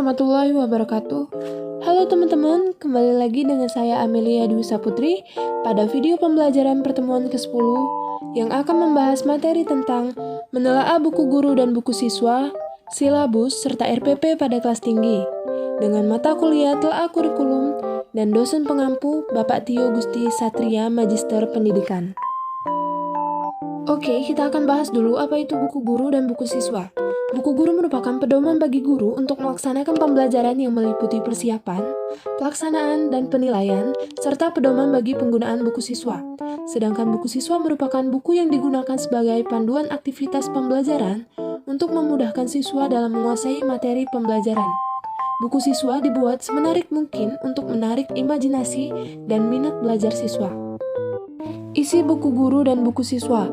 warahmatullahi wabarakatuh. Halo teman-teman, kembali lagi dengan saya Amelia Dwi Saputri pada video pembelajaran pertemuan ke-10 yang akan membahas materi tentang menelaah buku guru dan buku siswa, silabus, serta RPP pada kelas tinggi dengan mata kuliah telaah kurikulum dan dosen pengampu Bapak Tio Gusti Satria Magister Pendidikan. Oke, kita akan bahas dulu apa itu buku guru dan buku siswa. Buku guru merupakan pedoman bagi guru untuk melaksanakan pembelajaran yang meliputi persiapan, pelaksanaan, dan penilaian, serta pedoman bagi penggunaan buku siswa. Sedangkan buku siswa merupakan buku yang digunakan sebagai panduan aktivitas pembelajaran untuk memudahkan siswa dalam menguasai materi pembelajaran. Buku siswa dibuat semenarik mungkin untuk menarik imajinasi dan minat belajar siswa. Isi buku guru dan buku siswa.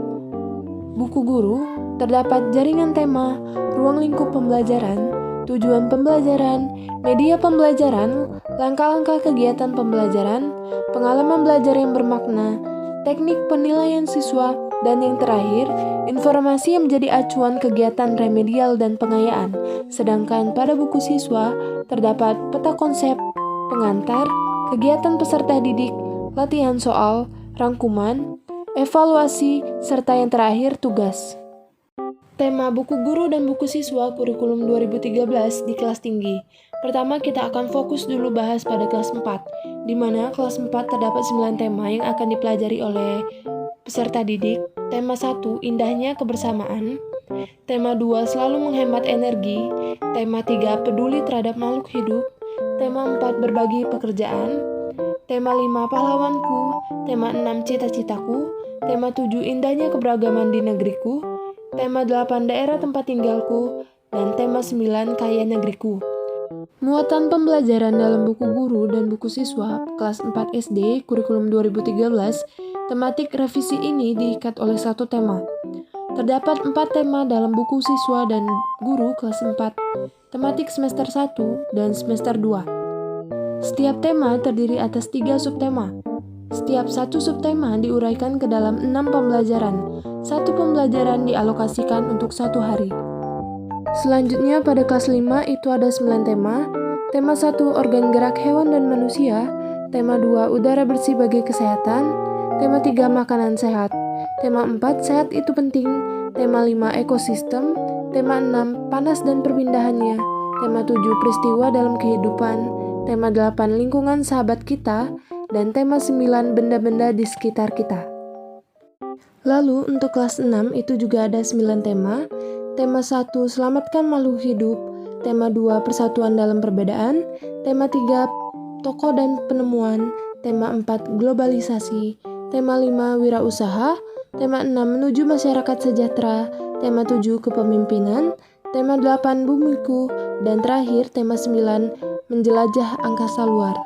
Buku guru terdapat jaringan tema, ruang lingkup pembelajaran, tujuan pembelajaran, media pembelajaran, langkah-langkah kegiatan pembelajaran, pengalaman belajar yang bermakna, teknik penilaian siswa, dan yang terakhir, informasi yang menjadi acuan kegiatan remedial dan pengayaan. Sedangkan pada buku siswa terdapat peta konsep, pengantar, kegiatan peserta didik, latihan soal, rangkuman, evaluasi, serta yang terakhir tugas. Tema buku guru dan buku siswa kurikulum 2013 di kelas tinggi. Pertama kita akan fokus dulu bahas pada kelas 4, di mana kelas 4 terdapat 9 tema yang akan dipelajari oleh peserta didik. Tema 1, indahnya kebersamaan. Tema 2, selalu menghemat energi. Tema 3, peduli terhadap makhluk hidup. Tema 4, berbagi pekerjaan. Tema 5, pahlawanku. Tema 6, cita-citaku. Tema 7, indahnya keberagaman di negeriku. Tema 8, daerah tempat tinggalku. Dan tema 9, kaya negeriku. Muatan pembelajaran dalam buku guru dan buku siswa kelas 4 SD kurikulum 2013, tematik revisi ini diikat oleh satu tema. Terdapat 4 tema dalam buku siswa dan guru kelas 4, tematik semester 1 dan semester 2. Setiap tema terdiri atas 3 subtema. Setiap satu subtema diuraikan ke dalam 6 pembelajaran. Satu pembelajaran dialokasikan untuk 1 hari. Selanjutnya pada kelas 5 itu ada 9 tema. Tema 1 organ gerak hewan dan manusia. Tema 2 udara bersih bagi kesehatan. Tema 3 makanan sehat. Tema 4 sehat itu penting. Tema 5 ekosistem. Tema 6 panas dan perpindahannya. Tema 7 peristiwa dalam kehidupan. Tema 8 lingkungan sahabat kita. Dan tema 9 benda-benda di sekitar kita. Lalu untuk kelas 6 itu juga ada 9 tema. Tema 1 selamatkan makhluk hidup. Tema 2 persatuan dalam perbedaan. Tema 3 tokoh dan penemuan. Tema 4 globalisasi. Tema 5 wirausaha. Tema 6 menuju masyarakat sejahtera. Tema 7 kepemimpinan. Tema 8 bumiku. Dan terakhir tema 9 menjelajah angkasa luar.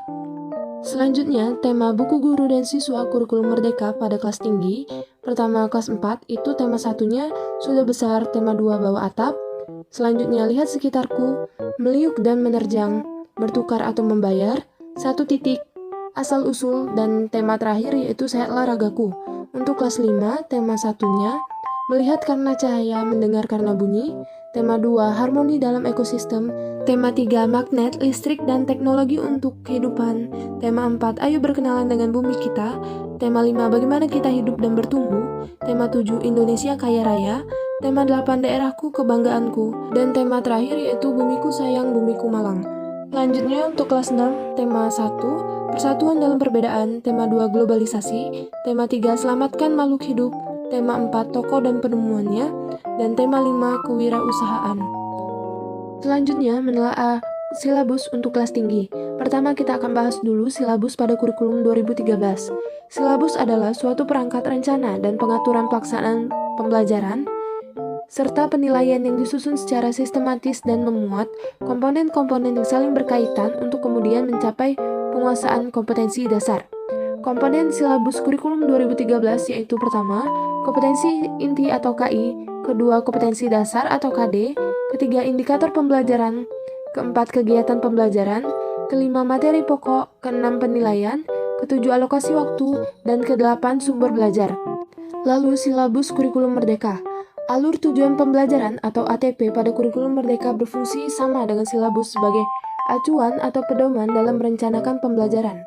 Selanjutnya, tema buku guru dan siswa kurikulum merdeka pada kelas tinggi. Pertama kelas 4 itu tema satunya sudah besar, tema 2 bawah atap. Selanjutnya lihat sekitarku, meliuk dan menerjang, bertukar atau membayar, 1 titik, asal usul, dan tema terakhir yaitu sehatlah ragaku. Untuk kelas 5, tema satunya melihat karena cahaya, mendengar karena bunyi. Tema 2 harmoni dalam ekosistem. Tema 3 magnet, listrik, dan teknologi untuk kehidupan. Tema 4 ayo berkenalan dengan bumi kita. Tema 5 bagaimana kita hidup dan bertumbuh. Tema 7 Indonesia kaya raya. Tema 8 daerahku kebanggaanku. Dan tema terakhir yaitu bumiku sayang bumiku malang. Lanjutnya untuk kelas 6 tema 1 persatuan dalam perbedaan. Tema 2 globalisasi. Tema 3 selamatkan makhluk hidup. Tema 4 tokoh dan penemuannya. Dan tema 5 kewirausahaan. Selanjutnya menelaah silabus untuk kelas tinggi. Pertama kita akan bahas dulu silabus pada kurikulum 2013. Silabus adalah suatu perangkat rencana dan pengaturan pelaksanaan pembelajaran serta penilaian yang disusun secara sistematis dan memuat komponen-komponen yang saling berkaitan untuk kemudian mencapai penguasaan kompetensi dasar. Komponen silabus kurikulum 2013 yaitu pertama, kompetensi inti atau KI, kedua kompetensi dasar atau KD, ketiga indikator pembelajaran, keempat kegiatan pembelajaran, kelima materi pokok, keenam penilaian, ketujuh alokasi waktu, dan kedelapan sumber belajar. Lalu silabus kurikulum merdeka. Alur tujuan pembelajaran atau ATP pada kurikulum Merdeka berfungsi sama dengan silabus sebagai acuan atau pedoman dalam merencanakan pembelajaran.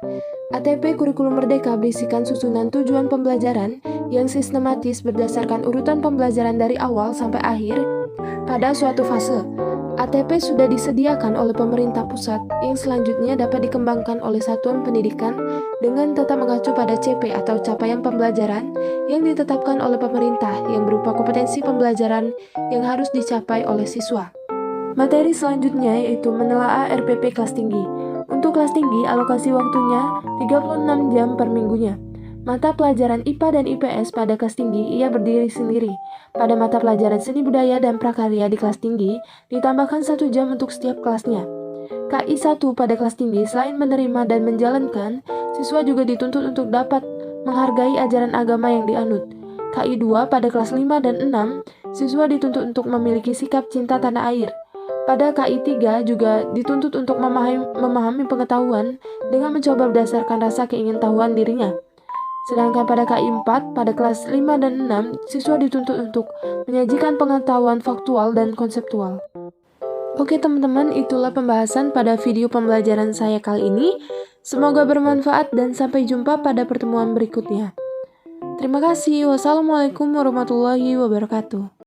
ATP Kurikulum Merdeka berisikan susunan tujuan pembelajaran yang sistematis berdasarkan urutan pembelajaran dari awal sampai akhir pada suatu fase. ATP sudah disediakan oleh pemerintah pusat yang selanjutnya dapat dikembangkan oleh satuan pendidikan dengan tetap mengacu pada CP atau capaian pembelajaran yang ditetapkan oleh pemerintah yang berupa kompetensi pembelajaran yang harus dicapai oleh siswa. Materi selanjutnya yaitu menelaah RPP kelas tinggi. Untuk kelas tinggi, alokasi waktunya 36 jam per minggunya. Mata pelajaran IPA dan IPS pada kelas tinggi ia berdiri sendiri. Pada mata pelajaran seni budaya dan prakarya di kelas tinggi, ditambahkan 1 jam untuk setiap kelasnya. KI 1 pada kelas tinggi selain menerima dan menjalankan, siswa juga dituntut untuk dapat menghargai ajaran agama yang dianut. KI 2 pada kelas 5 dan 6, siswa dituntut untuk memiliki sikap cinta tanah air. Pada KI 3 juga dituntut untuk memahami pengetahuan dengan mencoba berdasarkan rasa keingintahuan dirinya. Sedangkan pada KI 4, pada kelas 5 dan 6, siswa dituntut untuk menyajikan pengetahuan faktual dan konseptual. Oke teman-teman, itulah pembahasan pada video pembelajaran saya kali ini. Semoga bermanfaat dan sampai jumpa pada pertemuan berikutnya. Terima kasih. Wassalamualaikum warahmatullahi wabarakatuh.